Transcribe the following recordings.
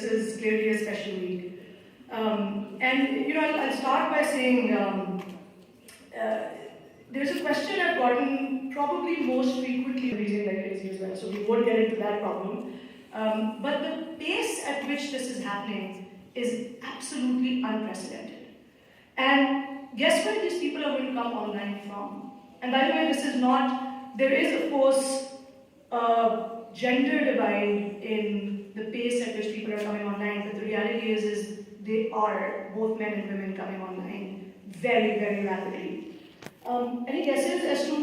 this is clearly a special week. And I'll start by saying there's a question I've gotten probably most frequently reading like crazy as well, so we won't get into that problem. But the pace at which this is happening is absolutely unprecedented. And guess where these people are going to come online from? And by the way, this is not, there is of course a gender divide in the pace at which people are coming online, but the reality is they are, both men and women, coming online very, very rapidly. Any guesses as to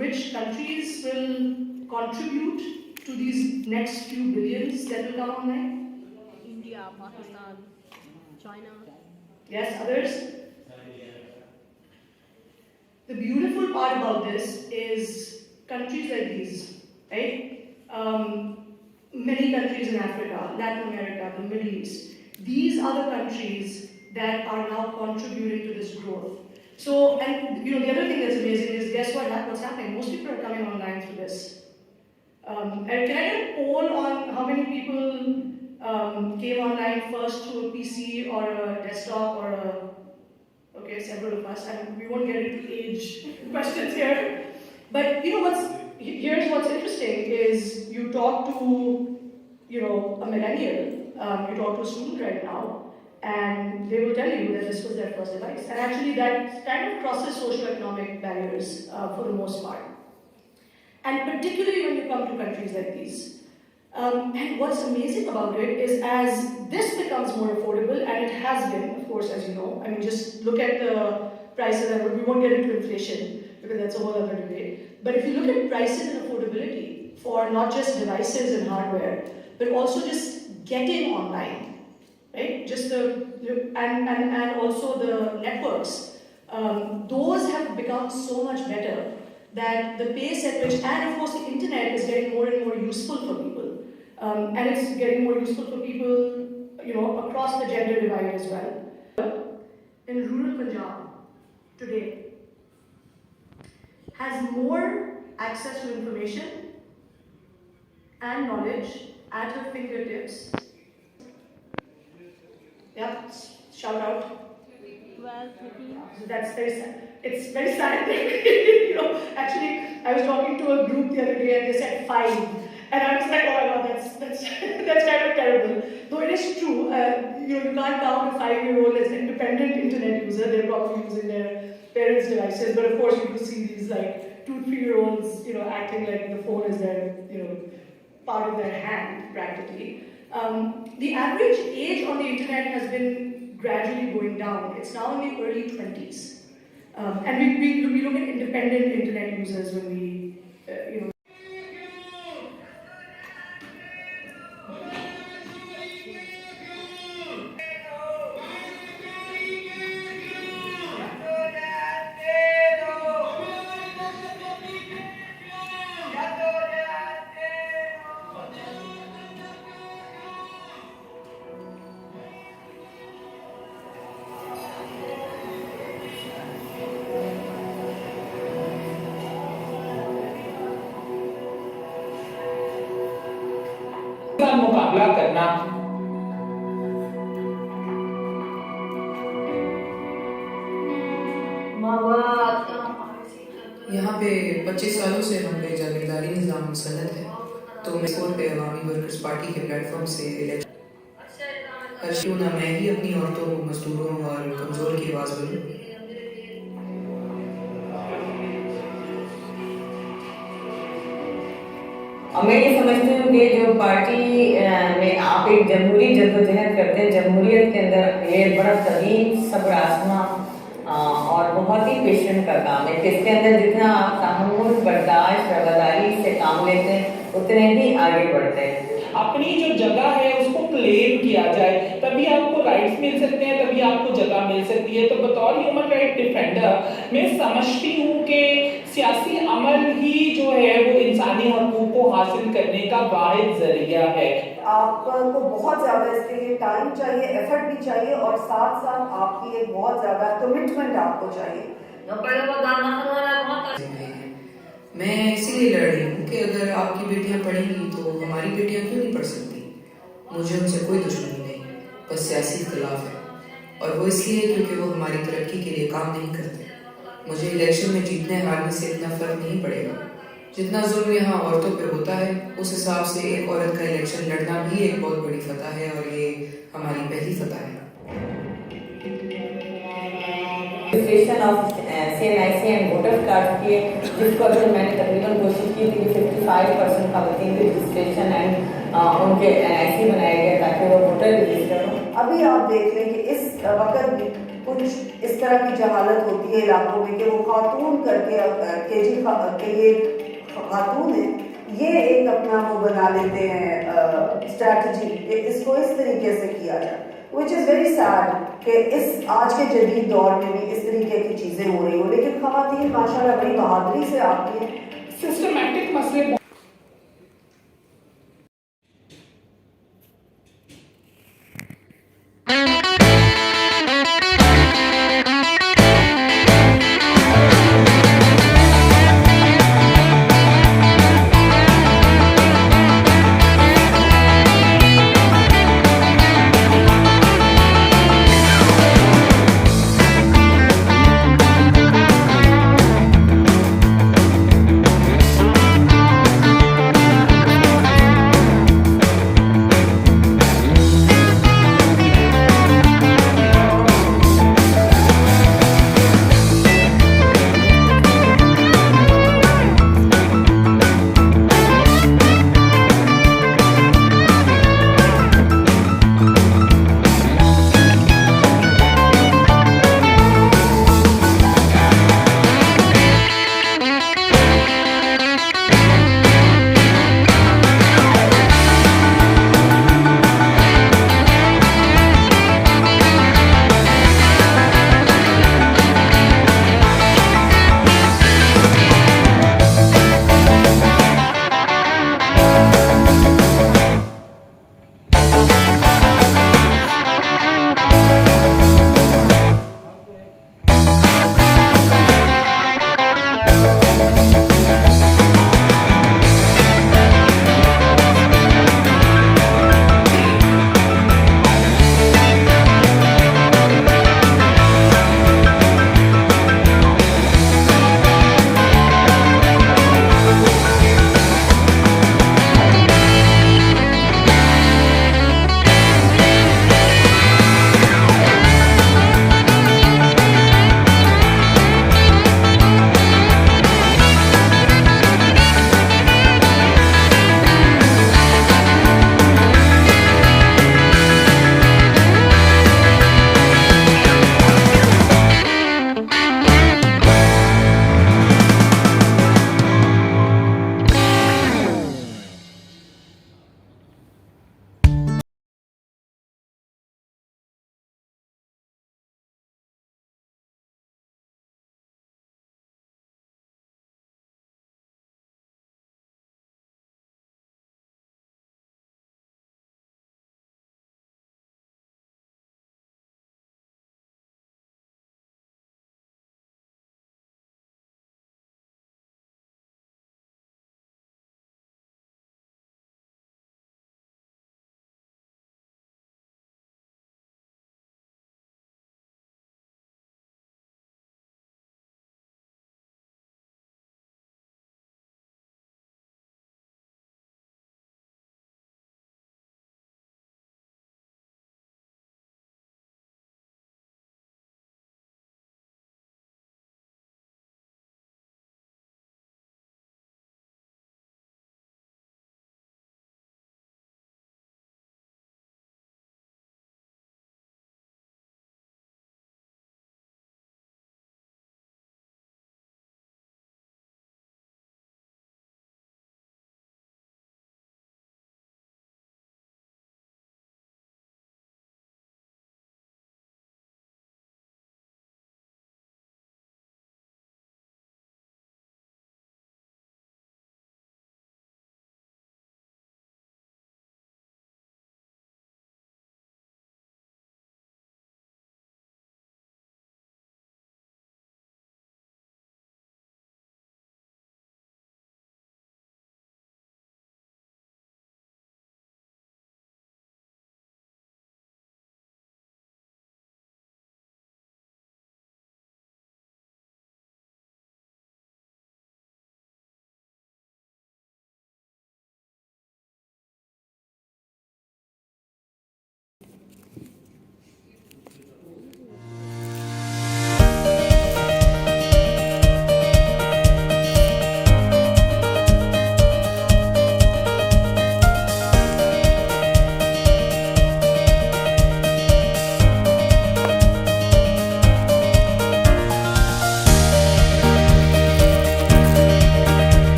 which countries will contribute to these next few billions that will come online? India, Pakistan, China. Yes, others? The beautiful part about this is countries like these, right? Many countries in Africa, Latin America, the Middle East, these are the countries that are now contributing to this growth. So, and the other thing that's amazing is, guess what's happening? Most people are coming online through this. And can I get a poll on how many people came online first through a PC or a desktop or a, okay, several of us, and we won't get into age questions here. But here's what's interesting is you talk to, a millennial, you talk to a student right now, and they will tell you that this was their first device. And actually that kind of crosses socioeconomic barriers for the most part. And particularly when you come to countries like these. And what's amazing about it is as this becomes more affordable, and it has been, of course, as you know, I mean, just look at the prices, and we won't get into inflation because that's a whole other debate. But if you look at prices and affordability for not just devices and hardware, but also just getting online, right? Just and also the networks, those have become so much better that the pace at which, and of course the internet is getting more and more useful for people. And it's getting more useful for people, across the gender divide as well. In rural Punjab today has more access to information and knowledge at her fingertips. Yep, shout out. 12, 13. So that's it's very scientific. Actually, I was talking to a group the other day and they said 5. And I was like, oh my god, that's kind of terrible. Though it is true, you can't count a 5-year-old as an independent internet user. They're probably using their parents' devices. But of course, you can see these like 2-3-year-olds, acting like the phone is their, part of their hand practically. The average age on the internet has been gradually going down. It's now in the early 20s. And we look at independent internet users when we, मुकाबला करना यहाँ पे 25 सालों से हम पे जागीरदारी निज़ाम मुसल्लत है, तो मैं स्कोर पे अवामी वर्कर्स पार्टी के प्लेटफॉर्म से इलेक्शन क्यों ना मैं ही अपनी औरतों, मजदूरों और कमज़ोर की आवाज़ बनूं। मैं ये समझती हूँ कि जो पार्टी में आप एक जमहूरी जद्दोजहद करते हैं, जमहूरियत के अंदर ये बड़ा तवील सब्र आज़मा और बहुत ही पेशेंट का काम है कि इसके अंदर जितना आप तहम्मुल, बर्दाश्त, रवादारी से काम लेते हैं उतने ही आगे बढ़ते हैं। अपनी जो जगह है उसको क्लेम किया जाए, तभी आपको राइट्स मिल सकते हैं, तभी आपको जगह मिल सकती है। तो बतौर ह्यूमन राइट डिफेंडर मैं समझती हूँ कि सियासी अमल ही जो है वो इंसानी हकूक़ को हासिल करने का वाहिद जरिया है। आपको बहुत ज़्यादा इसके लिए टाइम चाहिए, एफर्ट भी चाहिए और साथ साथ आपकी एक बहुत ज़्यादा कमिटमेंट आपको चाहिए। मैं इसीलिए लड़ रही हूँ कि अगर आपकी बेटियाँ पढ़ेंगी तो हमारी बेटियाँ क्यों नहीं पढ़ सकती। मुझे उनसे कोई दुश्मनी नहीं, बस सियासी इख्तिलाफ है, और वो इसलिए क्योंकि वो हमारी तरक्की के लिए काम नहीं करते। मुझे इलेक्शन में जीतने हारने से इतना फर्क नहीं पड़ेगा। जितना जुल्म यहाँ औरतों पे होता है, उस हिसाब से एक औरत का इलेक्शन लड़ना भी एक बहुत बड़ी फतह है, और ये हमारी पहली फतह है। Registration of CNIC and voter card की, जिसको अगर मैंने तकरीबन कोशिश की थी कि 55% खवातीन की रजिस्ट्रेशन एंड उनके NIC बनाया गया ताकि वो वोटर रजिस्टर हो। अभी आप देख लें कि इस वक्त भी कुछ इस तरह की जहालत होती है इलाकों में कि वो खातून करके ये खातून है, ये एक अपना वो बना लेते हैं स्ट्रैटेजी कि इसको इस तरीके से किया जाए, विच इज़ वेरी सैड कि इस आज के जदीद दौर में भी इस तरीके की चीज़ें हो रही हो। लेकिन खवातीन माशाल्लाह बड़ी बहादुरी से आती हैं। सिस्टमैटिक मसले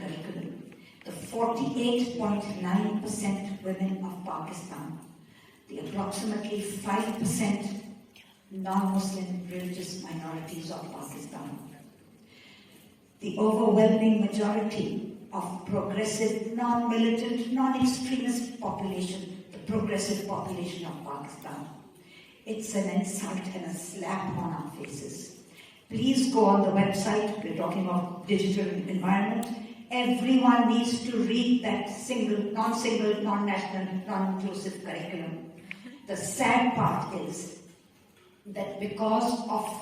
curriculum. The 48.9% women of Pakistan, the approximately 5% non-Muslim religious minorities of Pakistan, the overwhelming majority of progressive, non-militant, non-extremist population, the progressive population of Pakistan. It's an insult and a slap on our faces. Please go on the website. We're talking of digital environment. Everyone needs to read that non-single, non-national, non-inclusive curriculum. The sad part is that because of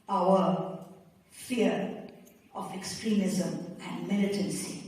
our fear of extremism and militancy,